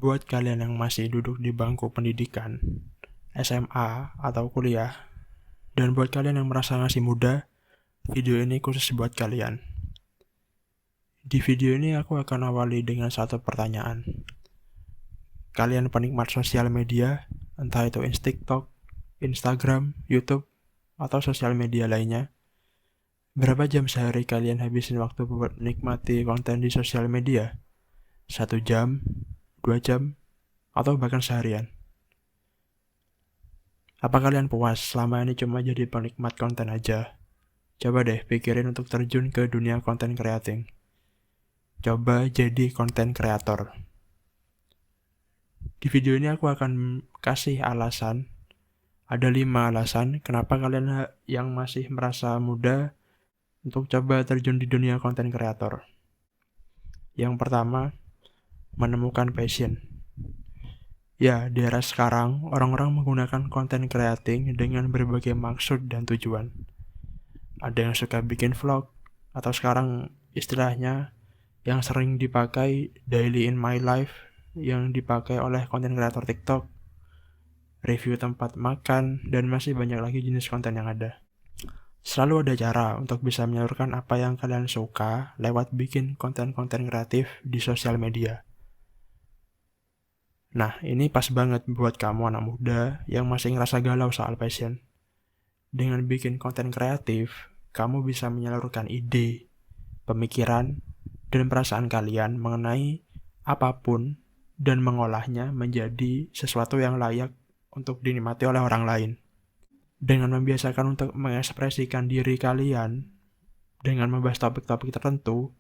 Buat kalian yang masih duduk di bangku pendidikan, SMA atau kuliah, dan buat kalian yang merasa masih muda, video ini khusus buat kalian. Di video ini aku akan awali dengan satu pertanyaan. Kalian penikmat sosial media, entah itu TikTok, Instagram, YouTube, atau sosial media lainnya? Berapa jam sehari kalian habisin waktu buat menikmati konten di sosial media? 1 jam, 2 jam, atau bahkan seharian? Apa kalian puas selama ini cuma jadi penikmat konten aja? Coba deh pikirin untuk terjun ke dunia konten creating. Coba jadi konten kreator. Di video ini aku akan kasih alasan. Ada 5 alasan kenapa kalian yang masih merasa muda untuk coba terjun di dunia konten kreator. Yang pertama, menemukan passion. Ya, di era sekarang, orang-orang menggunakan konten creating dengan berbagai maksud dan tujuan. Ada yang suka bikin vlog, atau sekarang istilahnya yang sering dipakai daily in my life, yang dipakai oleh konten kreator TikTok, review tempat makan, dan masih banyak lagi jenis konten yang ada. Selalu ada cara untuk bisa menyalurkan apa yang kalian suka lewat bikin konten-konten kreatif di sosial media. Nah, ini pas banget buat kamu anak muda yang masih ngerasa galau soal passion. Dengan bikin konten kreatif, kamu bisa menyalurkan ide, pemikiran, dan perasaan kalian mengenai apapun dan mengolahnya menjadi sesuatu yang layak untuk dinikmati oleh orang lain. Dengan membiasakan untuk mengekspresikan diri kalian dengan membahas topik-topik tertentu,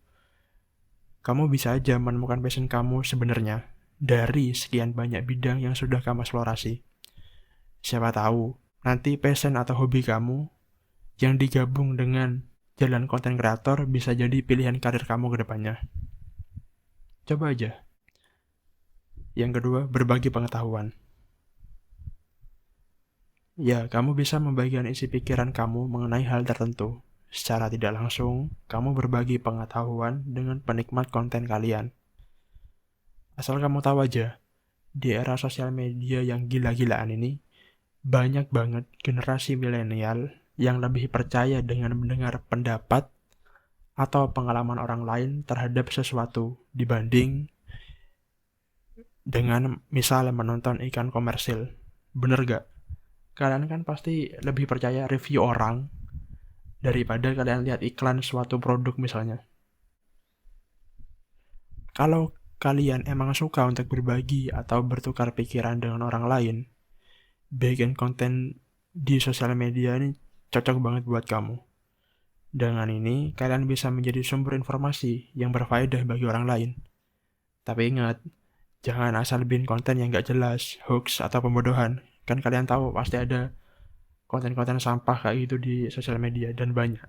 kamu bisa aja menemukan passion kamu sebenarnya dari sekian banyak bidang yang sudah kamu eksplorasi. Siapa tahu, nanti passion atau hobi kamu yang digabung dengan jalan konten kreator bisa jadi pilihan karir kamu ke depannya. Coba aja. Yang kedua, berbagi pengetahuan. Ya, kamu bisa membagikan isi pikiran kamu mengenai hal tertentu. Secara tidak langsung, kamu berbagi pengetahuan dengan penikmat konten kalian. Asal kamu tahu aja, di era sosial media yang gila-gilaan ini, banyak banget generasi milenial yang lebih percaya dengan mendengar pendapat atau pengalaman orang lain terhadap sesuatu dibanding dengan misal menonton iklan komersil. Bener gak? Kalian kan pasti lebih percaya review orang daripada kalian lihat iklan suatu produk misalnya. Kalau kalian emang suka untuk berbagi atau bertukar pikiran dengan orang lain, bikin konten di sosial media ini cocok banget buat kamu. Dengan ini, kalian bisa menjadi sumber informasi yang berfaedah bagi orang lain. Tapi ingat, jangan asal bikin konten yang gak jelas, hoax, atau pembodohan. Kan kalian tahu pasti ada konten-konten sampah kayak gitu di sosial media dan banyak.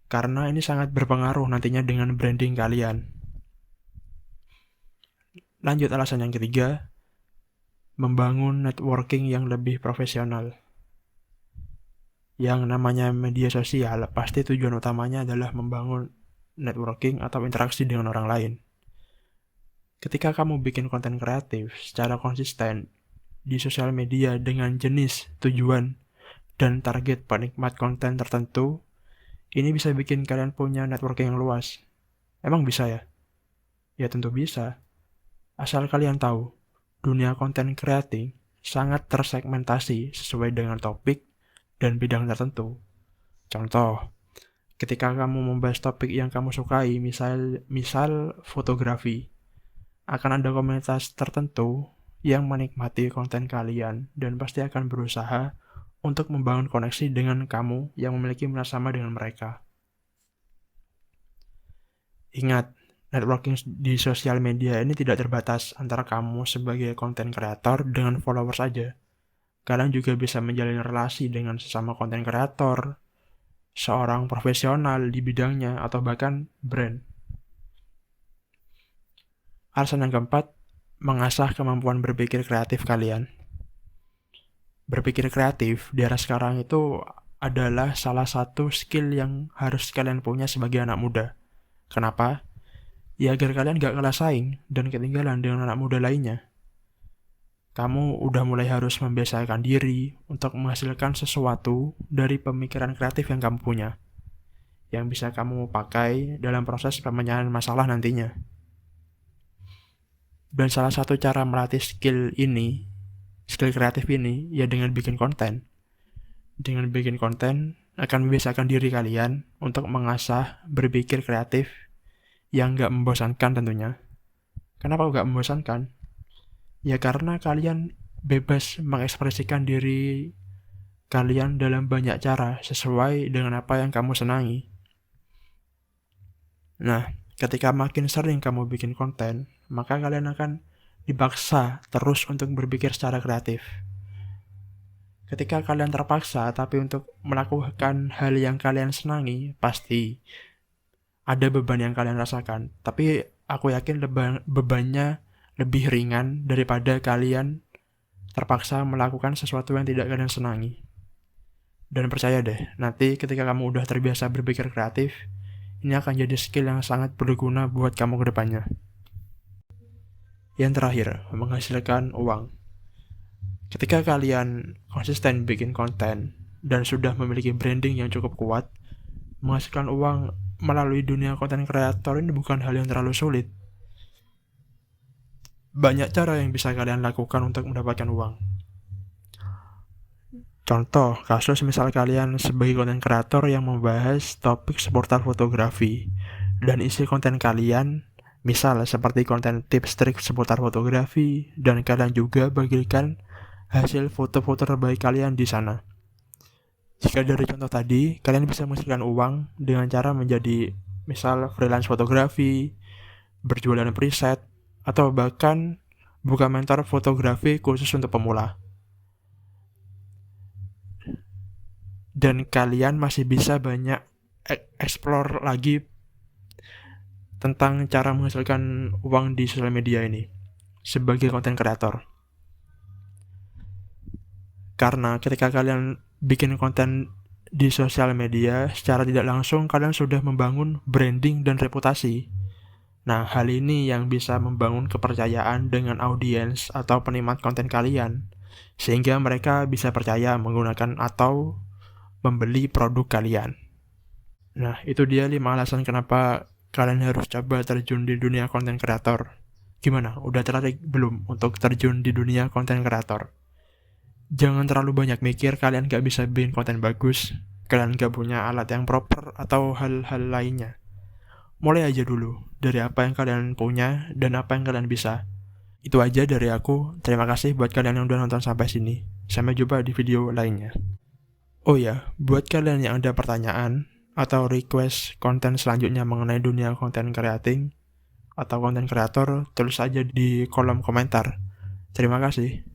Karena ini sangat berpengaruh nantinya dengan branding kalian. Lanjut alasan yang ketiga, membangun networking yang lebih profesional. Yang namanya media sosial, pasti tujuan utamanya adalah membangun networking atau interaksi dengan orang lain. Ketika kamu bikin konten kreatif secara konsisten di sosial media dengan jenis, tujuan, dan target penikmat konten tertentu, ini bisa bikin kalian punya networking yang luas. Emang bisa ya? Ya tentu bisa. Asal kalian tahu, dunia konten kreatif sangat tersegmentasi sesuai dengan topik dan bidang tertentu. Contoh, ketika kamu membahas topik yang kamu sukai, misal fotografi, akan ada komunitas tertentu yang menikmati konten kalian dan pasti akan berusaha untuk membangun koneksi dengan kamu yang memiliki minat sama dengan mereka. Ingat, networking di sosial media ini tidak terbatas antara kamu sebagai konten kreator dengan followers aja. Kalian juga bisa menjalin relasi dengan sesama konten kreator, seorang profesional di bidangnya, atau bahkan brand. Alasan yang keempat, mengasah kemampuan berpikir kreatif kalian. Berpikir kreatif di era sekarang itu adalah salah satu skill yang harus kalian punya sebagai anak muda. Kenapa? Ya agar kalian gak kalah saing dan ketinggalan dengan anak muda lainnya. Kamu udah mulai harus membiasakan diri untuk menghasilkan sesuatu dari pemikiran kreatif yang kamu punya, yang bisa kamu pakai dalam proses pemecahan masalah nantinya. Dan salah satu cara melatih skill kreatif ini, ya dengan bikin konten. Dengan bikin konten akan membiasakan diri kalian untuk mengasah berpikir kreatif yang gak membosankan tentunya. Kenapa gak membosankan? Ya karena kalian bebas mengekspresikan diri kalian dalam banyak cara sesuai dengan apa yang kamu senangi. Nah, ketika makin sering kamu bikin konten, maka kalian akan dipaksa terus untuk berpikir secara kreatif. Ketika kalian terpaksa tapi untuk melakukan hal yang kalian senangi, pasti ada beban yang kalian rasakan. Tapi aku yakin bebannya lebih ringan daripada kalian terpaksa melakukan sesuatu yang tidak kalian senangi. Dan percaya deh, nanti ketika kamu udah terbiasa berpikir kreatif, ini akan jadi skill yang sangat berguna buat kamu ke depannya. Yang terakhir, menghasilkan uang. Ketika kalian konsisten bikin konten dan sudah memiliki branding yang cukup kuat, menghasilkan uang melalui dunia konten kreator ini bukan hal yang terlalu sulit. Banyak cara yang bisa kalian lakukan untuk mendapatkan uang. Contoh, kasus misal kalian sebagai konten kreator yang membahas topik seputar fotografi dan isi konten kalian misal seperti konten tips trik seputar fotografi dan kalian juga bagikan hasil foto-foto terbaik kalian di sana. Jika dari contoh tadi, kalian bisa menghasilkan uang dengan cara menjadi misal freelance fotografi, berjualan preset, atau bahkan buka mentor fotografi khusus untuk pemula. Dan kalian masih bisa banyak explore lagi tentang cara menghasilkan uang di sosial media ini sebagai konten kreator. Karena ketika kalian bikin konten di sosial media, secara tidak langsung kalian sudah membangun branding dan reputasi. Nah, hal ini yang bisa membangun kepercayaan dengan audiens atau penikmat konten kalian, sehingga mereka bisa percaya menggunakan atau membeli produk kalian. Nah, itu dia 5 alasan kenapa kalian harus coba terjun di dunia konten kreator. Gimana? Udah tertarik belum untuk terjun di dunia konten kreator? Jangan terlalu banyak mikir kalian gak bisa bikin konten bagus, kalian gak punya alat yang proper, atau hal-hal lainnya. Mulai aja dulu dari apa yang kalian punya dan apa yang kalian bisa. Itu aja dari aku. Terima kasih buat kalian yang udah nonton sampai sini. Sampai jumpa di video lainnya. Oh ya, buat kalian yang ada pertanyaan atau request konten selanjutnya mengenai dunia konten creating atau konten kreator, tulis aja di kolom komentar. Terima kasih.